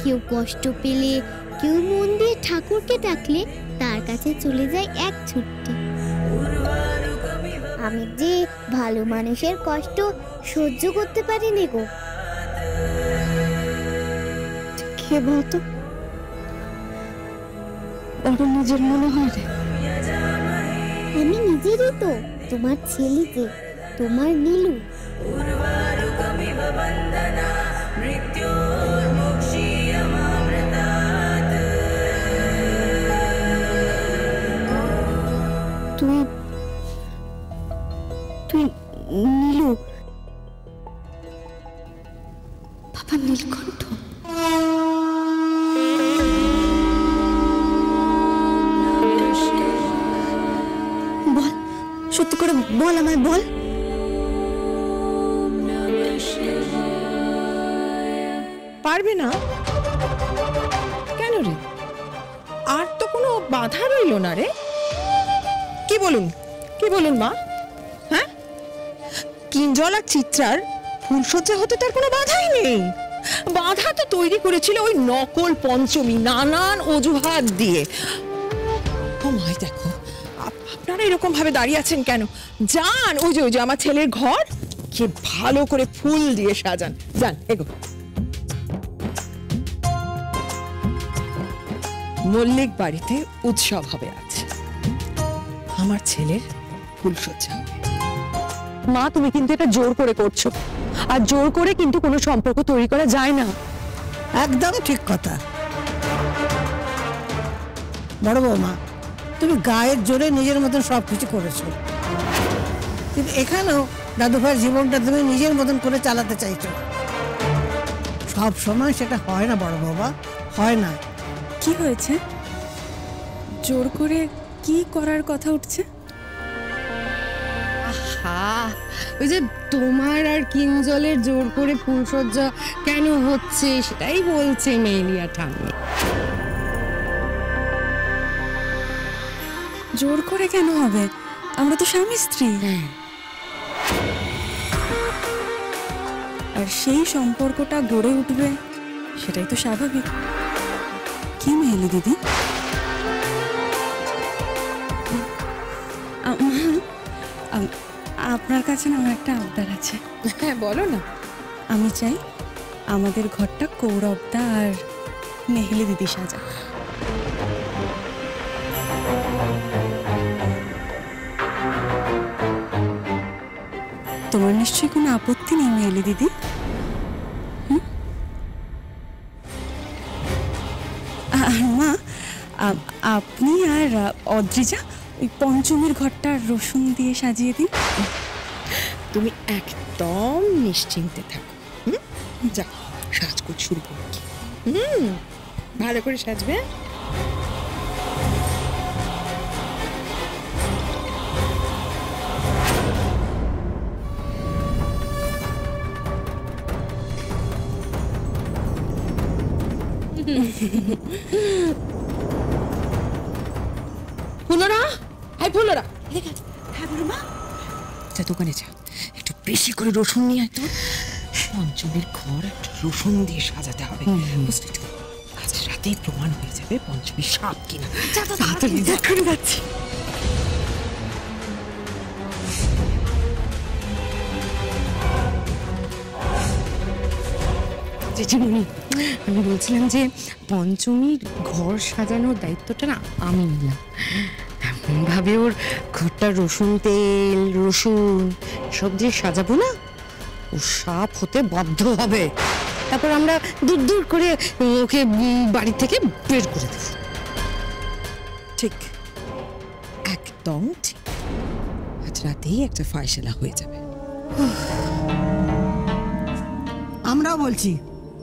কেউ কষ্ট পেলে, কেউ মন দিয়ে ঠাকুরকে ডাকলে তার কাছে চলে যায় এক ছুট্টি। আমি যে ভালো মানুষের কষ্ট সহ্য করতে পারি নে গো। কে বলতো? বড় নিজের মনে হয় রে। আমি নিজেরই তো, তোমার ছেলে যে, তোমার নীলু। তুই তুই নীলু, বাবা নীলকণ্ঠ। বল, সত্যি করে বল, আমায় বল। পারবে না কেন রে? আর তো কোনো বাধা রইল না রে। কি বলুন মা? হ্যাঁ, কিঞ্জল আর চিত্রার ফুলসজ্জা হতে তার কোনো বাধাই নেই। বাধা তো তৈরি করেছিল ওই নকল পঞ্চমী নানান অজুহাত দিয়ে। ও মাই, দেখো আপনারা এরকম ভাবে দাঁড়িয়ে আছেন কেন? যান, ওই যে আমার ছেলের ঘর কি ভালো করে ফুল দিয়ে সাজান। যান, এগো। মল্লিক বাড়িতে উৎসব হবে আজ, আমার ছেলের ফুলসজ্জা হবে। মা, তুমি কিন্তু এটা জোর করে করছো, আর জোর করে কিন্তু কোনো সম্পর্ক তৈরি করা যায় না। একদম ঠিক কথা। বড় বৌমা, তুমি গায়ের জোরে নিজের মতন সবকিছু করেছো, কিন্তু এখানেও দাদু ভাইয়ের জীবনটা তুমি নিজের মতন করে চালাতে চাইছো। সব সময় সেটা হয় না বড় বাবা, হয় না। কি হয়েছে? জোর করে কি করার কথা উঠছে? ওই যে তোমার আর কিঞ্জলের জোর করে ফুলসজ্জা কেন হচ্ছে সেটাই বলছে মেলিয়া ঠাম্মি। জোর করে কেন হবে? আমরা তো স্বামী স্ত্রী। আর সেই সম্পর্কটা গড়ে উঠবে সেটাই তো স্বাভাবিক। কি মেহেলি দিদি? আপনার কাছে না আমার একটা আবদার আছে। হ্যাঁ, বলো না। আমি চাই আমাদের ঘরটা কৌরবদা আর মেহেলি দিদি সাজা। তোমার নিশ্চয়ই কোনো আপত্তি নেই মেহেলি দিদি? আর মা, আপনি আর অদ্রিজা ওই পঞ্চমীর ঘরটা রসুন দিয়ে সাজিয়ে দিন। তুমি একদম নিশ্চিন্তে থাকো। যা, সাজগোজ শুরু করো। ভালো করে সাজবে। ফুলরা, হাই ফুলরা, হ্যাঁ বলো মা। যা, দোকানে যা, একটু বেশি করে রসুন নিয়ে আয় তো। পঞ্চমীর ঘর একটু রসুন দিয়ে সাজাতে হবে, বুঝলি তো? আজ রাতেই প্রমাণ হয়ে যাবে পঞ্চমীর সাপ কিনা। এক্ষুনি যাচ্ছি। জেঠিমণি, আমি বলছিলাম যে পঞ্চমীর ঘর সাজানোর দায়িত্বটা না আমি নিলাম। এমনভাবে ওর ঘরটা রসুন তেল, রসুন সব দিয়ে সাজাবো না, ও সাপ হতে বাধ্য হবে। তারপর আমরা দূর দূর করে ওকে বাড়ি থেকে বের করে দেব। ঠিক, একদম ঠিক। আজ রাতেই একটা ফয়সালা হয়ে যাবে। আমরা বলছি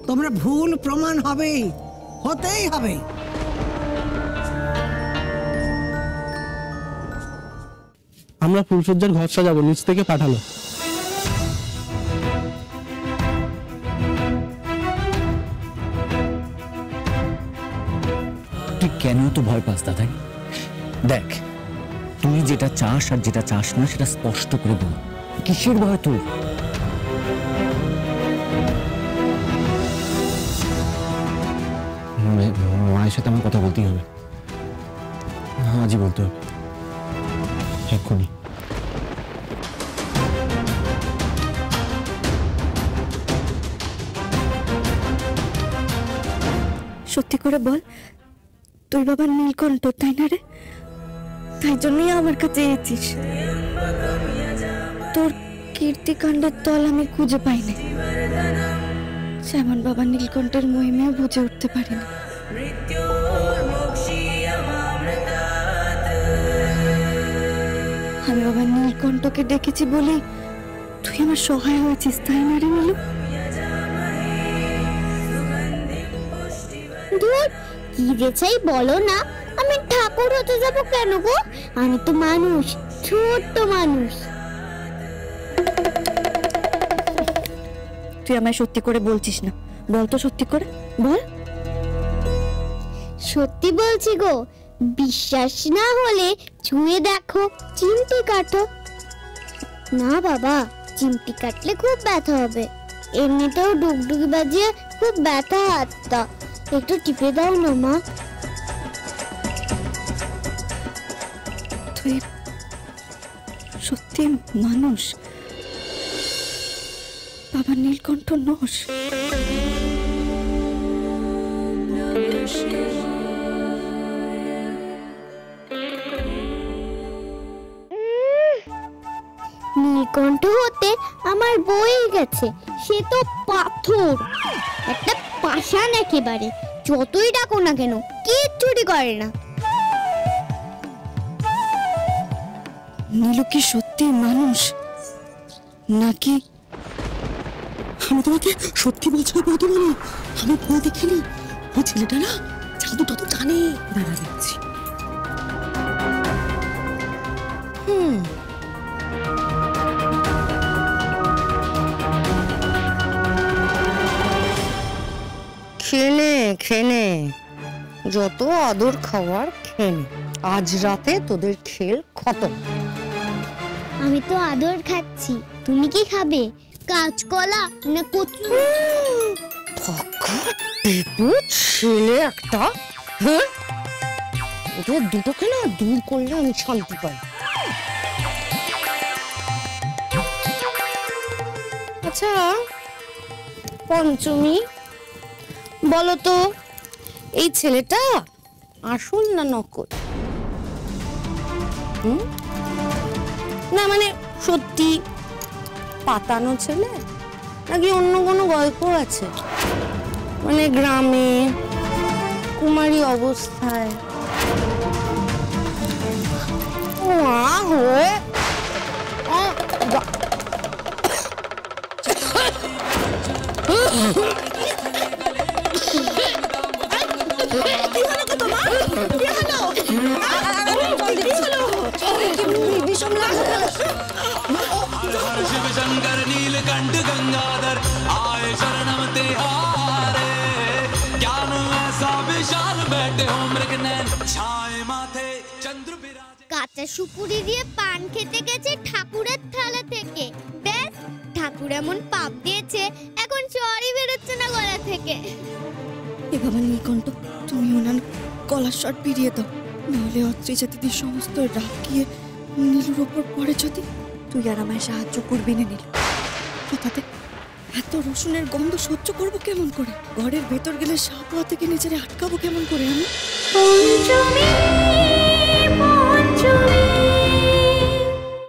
তোমরা ভুল প্রমাণ হবে, হতেই হবে। আমরা ফুলসজ্জার ঘর সাজাবো, নিচ থেকে পাঠালো। তুই কেন তো ভয় পাস দাদাই? দেখ, তুই যেটা চাস আর যেটা চাস না সেটা স্পষ্ট করে বল। কিসের ভয় তোর? তাদের সাথে আমার কথা বলতেই হবে, আজই বলতে হবে, এক্ষুনি। সত্যি করে বল, তুই বাবা নীলকণ্ঠ তাই না রে? তাই জন্যই আমার কাছে এসেছিস? তোর কীর্তিকাণ্ডের তল আমি খুঁজে পাইনি, যেমন বাবা নীলকণ্ঠের মহিমা বুঝে উঠতে পারিনি। আমি বাবা নীলকণ্ঠকে ডেকেছি বলে তুই আমার সহায় হয়েছিস তাই না রে নীলু? ধুর, কি যে চাই বলো না। আমি ঠাকুর হতে যাব কেন গো? আমি তো মানুষ, ছোট্ট মানুষ। তুই আমায় সত্যি করে বলছিস না? বল তো সত্যি করে বল। সত্যি বলছি গো, বিশ্বাস না হলে ছুঁয়ে দেখো, চিমটি কাটো। না বাবা, চিমটি কাটলে খুব ব্যথা হবে। এমনিতেও ডুগডুগি বাজিয়ে খুব ব্যথা হাতটা, একটু টিপে দাও না মা। তুই সত্যি মানুষ, বাবা নীলকণ্ঠ নোস? নীলকণ্ঠ হতে আমার বয়ে গেছে, সে তো পাথর, একটা পাষাণ একেবারে। যতই ডাকো না কেন কিচ্ছুটি করে না। নীলু কি সত্যি মানুষ নাকি? আমি তোমাকে সত্যি বলছি বৌদিমণি, আমি ভুল দেখিনি। ওই ছেলেটা না জাদুটা তো জানে। দাঁড়া দেখছি। খেনে খেনে যত আদর খাওয়ার খেনে, আজ রাতে তোদের খেল খতম। আমি তো আদর খাচ্ছি, তুমি কি খাবে? কাঁচকলা না কচু? ছেলে একটা, হ্যাঁ, ওদের দুটোকে না দূর করলে আমি শান্তি পাই। আচ্ছা পঞ্চমী, বলো তো এই ছেলেটা আসল না নকল? না মানে সত্যি পাতানো ছেলে নাকি অন্য কোনো গল্প আছে? মানে গ্রামে কুমারী অবস্থায় হয়ে शिव शंकर नीलकंठ गंगाधर आए शरणम तिहारे, ज्ञान ऐसा विशाल बैठे हो मृगनयन छाए माथे चंद्र विराजे। কাঁচা সুপুরি দিয়ে পান খেতে গেছে ঠাকুরের থালা থেকে, ব্যাস ঠাকুর এমন পাপ দিয়েছে এখন সরি বেরোচ্ছে না গলা থেকে। এ বাবা নীলকণ্ঠ, তুমি ওনার গলার শট পিরিয়ে দাও, নাহলে অত্রিজা দিদির সমস্ত রাগ গিয়ে নীলুর ওপর পড়ে। যদি তুই আর আমায় সাহায্য করবি না নীলু, কথাতে এত রসুনের গন্ধ সহ্য করবো কেমন করে? ঘরের ভেতর গেলে সাপ হওয়া থেকে নিজের আটকাবো কেমন করে আমি? পঞ্চমী